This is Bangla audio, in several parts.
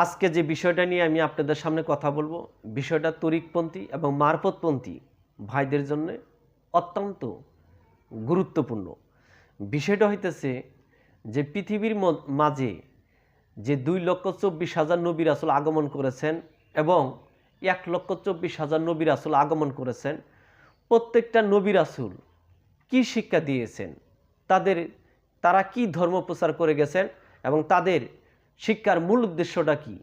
আজকে যে বিষয়টা নিয়ে আমি আপনাদের সামনে কথা বলবো, বিষয়টা তরিকপন্থী এবং মারফতপন্থী ভাইদের জন্য অত্যন্ত গুরুত্বপূর্ণ। বিষয়টা হইতেছে যে পৃথিবীর মাঝে যে 2,24,000 নবী রাসূল আগমন করেছেন এবং 1,24,000 নবী রাসূল আগমন করেছেন, প্রত্যেকটা নবী রাসূল কী শিক্ষা দিয়েছেন, তারা কি ধর্ম প্রচার করে গেছেন এবং তাদের শিক্ষার মূল উদ্দেশ্যটা কি।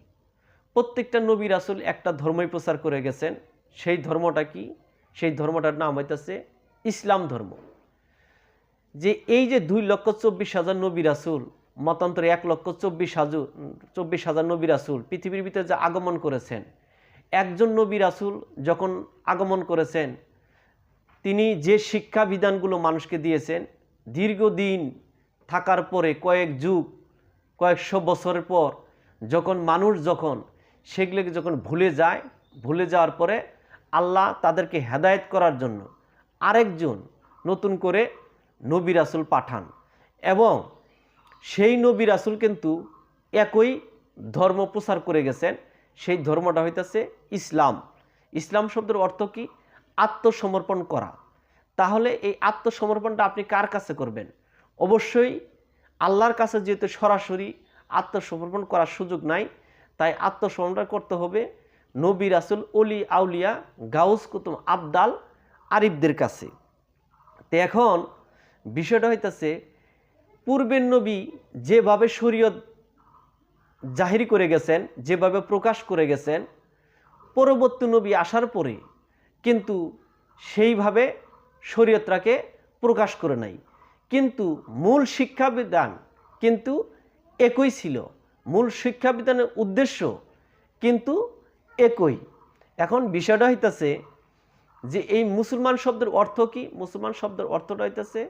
প্রত্যেকটা নবী রাসূল একটা ধর্মই প্রচার করে গেছেন। সেই ধর্মটা কি? সেই ধর্মটার নাম হইতেছে ইসলাম ধর্ম। যে এই যে 2,24,000 নবী রাসূল, মতান্তরে 1,24,000 নবী রাসূল পৃথিবীর ভিতরে যে আগমন করেছেন, একজন নবী রাসূল যখন আগমন করেছেন, তিনি যে শিক্ষা বিধানগুলো মানুষকে দিয়েছেন, দীর্ঘদিন থাকার পরে কয়েক যুগ, কয়েকশো বছরের পর মানুষ সেগুলোকে ভুলে যাওয়ার পরে আল্লাহ তাদেরকে হেদায়েত করার জন্য আরেকজন নতুন করে নবী রাসূল পাঠান এবং সেই নবী রাসূল কিন্তু একই ধর্ম প্রচার করে গেছেন। সেই ধর্মটা হইতেছে ইসলাম। ইসলাম শব্দের অর্থ কি? আত্মসমর্পণ করা। তাহলে এই আত্মসমর্পণটা আপনি কার কাছে করবেন? অবশ্যই আল্লাহর কাছে, যেহেতু সরাসরি আত্মসমর্পণ করার সুযোগ নাই, তাই আত্মসমর্পণ করতে হবে নবী রাসূল, অলি আউলিয়া, গাউস কুতুব, আবদাল, আরিফদের কাছে। তো এখন বিষয়টা হইতেছে, পূর্বের নবী যেভাবে শরীয়ত জাহির করে গেছেন, যেভাবে প্রকাশ করে গেছেন, পরবর্তী নবী আসার পরে কিন্তু সেইভাবে শরীয়তটাকে প্রকাশ করে নাই, কিন্তু মূল শিক্ষাবিধান কিন্তু একই ছিল। মূল শিক্ষাবিধানের উদ্দেশ্য কিন্তু একই। এখন বিষয়টা হইতেছে যে এই মুসলমান শব্দের অর্থ কি? মুসলমান শব্দের অর্থটা হইতেছে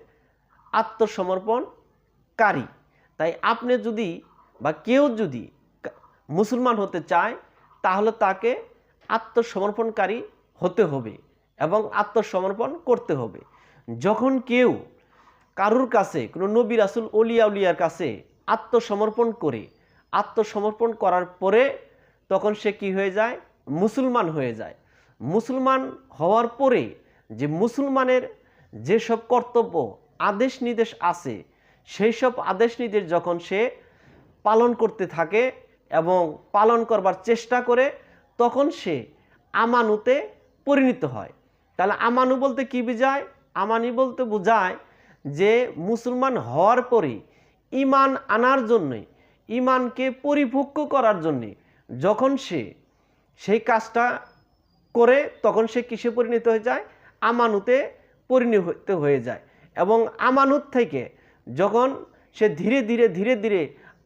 আত্মসমর্পণকারী। তাই আপনি যদি বা কেউ যদি মুসলমান হতে চায়, তাহলে তাকে আত্মসমর্পণকারী হতে হবে এবং আত্মসমর্পণ করতে হবে। যখন কেউ কারুর কাছে, কোনো নবী রাসূল, অলি আউলিয়ার কাছে আত্মসমর্পণ করার পরে তখন সে কি হয়ে যায়? মুসলমান হয়ে যায়। মুসলমান হওয়ার পরে যে মুসলমানের যেসব কর্তব্য, আদেশ নির্দেশ আছে, সেই সব আদেশ নির্দেশ যখন সে পালন করতে থাকে এবং পালন করবার চেষ্টা করে, তখন সে আমানুতে পরিণত হয়। তাহলে আমানু বলতে কি বোঝায়? আমানি বলতে বোঝায় যে মুসলমান হওয়ার পরে ঈমান আনার জন্যে, ঈমানকে পরিপক্ক করার জন্যে যখন সে সেই কাজটা করে, তখন সে কিসে পরিণত হয়ে যায়? আমানুতে পরিণত হয়ে যায়। এবং আমানুত থেকে যখন সে ধীরে ধীরে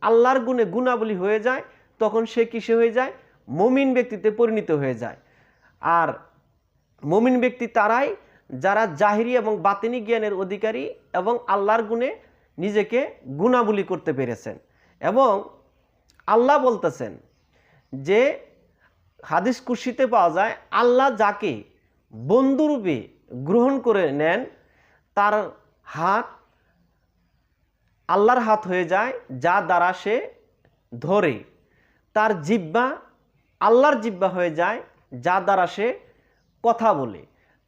আল্লাহর গুণাবলী হয়ে যায়, তখন সে কিসে হয়ে যায়? মুমিন ব্যক্তিতে পরিণত হয়ে যায়। আর মুমিন ব্যক্তি তারাই যারা জাহিরি এবং বাতিনি জ্ঞানের অধিকারী এবং আল্লাহর গুণে নিজেকে গুণাবলী করতে পেরেছেন। এবং আল্লাহ বলতেছেন যে হাদিস কুরসিতে পাওয়া যায়, আল্লাহ যাকে বন্ধুরূপে গ্রহণ করে নেন, তার হাত আল্লাহর হাত হয়ে যায়, যা দ্বারা সে ধরে। তার জিহ্বা আল্লাহর জিহ্বা হয়ে যায়, যা দ্বারা সে কথা বলে।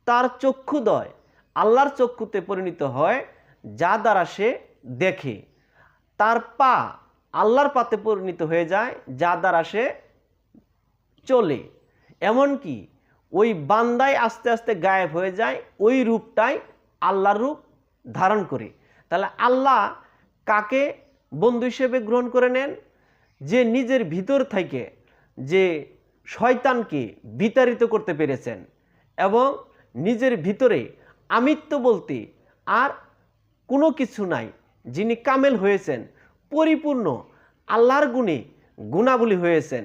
তার চক্ষুদ্বয় আল্লাহর চক্ষুতে পরিণত হয়, যা দ্বারা সে দেখে। তার পা আল্লাহর পাতে পরিণত হয়ে যায়, যা দ্বারা সে চলে। এমনকি ওই বান্দায় আস্তে আস্তে গায়েব হয়ে যায়, ওই রূপটাই আল্লাহর রূপ ধারণ করে। তাহলে আল্লাহ কাকে বন্ধু হিসেবে গ্রহণ করে নেন? যে নিজের ভিতর থেকে যে শয়তানকে বিতাড়িত করতে পেরেছেন এবং নিজের ভিতরে আমিত্ব বলতে আর কোনো কিছু নাই, যিনি কামেল হয়েছেন, পরিপূর্ণ আল্লাহর গুণাবলী হয়েছেন,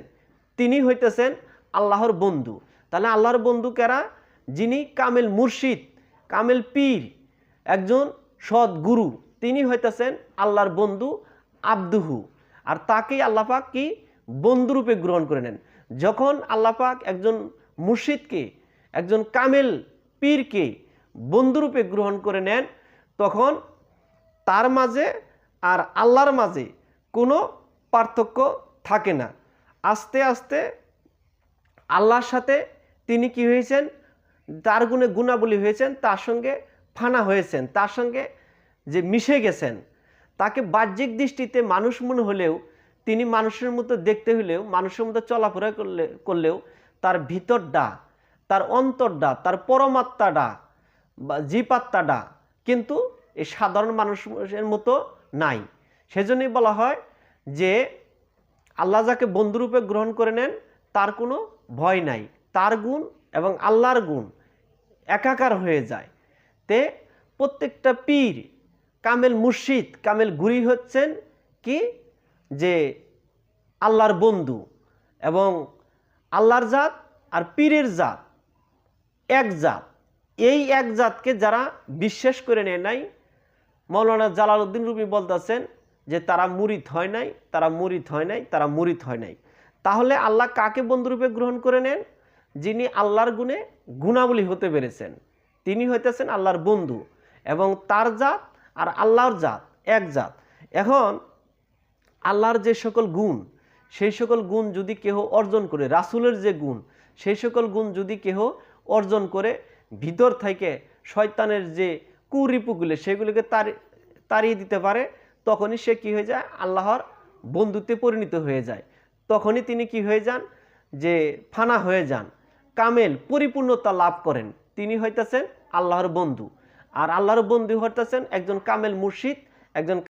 তিনি হইতেছেন আল্লাহর বন্ধু। তাহলে আল্লাহর বন্ধু কারা? যিনি কামেল মুর্শিদ, কামেল পীর, একজন সৎ গুরু, তিনি হইতেছেন আল্লাহর বন্ধু, আব্দুহু। আর তাকেই আল্লাহ পাক কি বন্ধুরূপে গ্রহণ করে নেন। যখন আল্লাহ পাক একজন মুর্শিদকে, একজন কামেল পীরকে বন্ধুরূপে গ্রহণ করে নেন, তখন তার মাঝে আর আল্লাহর মাঝে কোনো পার্থক্য থাকে না। আস্তে আস্তে আল্লাহর সাথে তিনি কি হয়েছেন, তার গুণে গুণাবলী হয়েছেন, তার সঙ্গে ফানা হয়েছেন, তার সঙ্গে যে মিশে গেছেন। তাকে বাহ্যিক দৃষ্টিতে মানুষ মনে হলেও, তিনি মানুষের মতো দেখতে হলেও, মানুষের মতো চলাফেরা করলেও তার ভিতরটা, তার অন্তরটা, তার পরমাত্মাটা বা জীবাত্মাটা কিন্তু এই সাধারণ মানুষের মতো নাই। সেজন্যই বলা হয় যে আল্লাহ যাকে বন্ধুরূপে গ্রহণ করে নেন তার কোনো ভয় নাই, তার গুণ এবং আল্লাহর গুণ একাকার হয়ে যায়। তে প্রত্যেকটা পীর, কামেল মুর্শিদ, কামেল গুরি হচ্ছেন কি, যে আল্লাহর বন্ধু। এবং আল্লাহর জাত আর পীরের জাত এক জাত। এই এক জাতকে যারা বিশ্বাস করে নেয় নাই, মৌলানা জালালউদ্দিন রুমি বলতেছেন যে তারা মুরিদ হয় নাই, তারা মুরিদ হয় নাই, তারা মুরিদ হয় নাই। তাহলে আল্লাহ কাকে বন্ধুরূপে গ্রহণ করে নেন? যিনি আল্লাহর গুণে গুণাবলী হতে পেরেছেন, তিনি হইতেছেন আল্লাহর বন্ধু। এবং তার জাত আর আল্লাহর জাত এক জাত। এখন আল্লাহর যে সকল গুণ, সেই সকল গুণ যদি কেহ অর্জন করে, রাসূলের যে গুণ, সেই সকল গুণ যদি কেহ অর্জন করে, ভিতর থেকে শয়তানের যে কুরিপুগুলো সেগুলোকে তাড়িয়ে দিতে পারে, তখনই সে কি হয়ে যায়, আল্লাহর বন্ধুত্বে পরিণত হয়ে যায়। তখনই তিনি কি হয়ে যান, যে ফানা হয়ে যান, কামেল পরিপূর্ণতা লাভ করেন। তিনি হইতেছেন আল্লাহর বন্ধু। আর আল্লাহর বন্ধু হইতেছেন একজন কামেল মুর্শিদ, একজন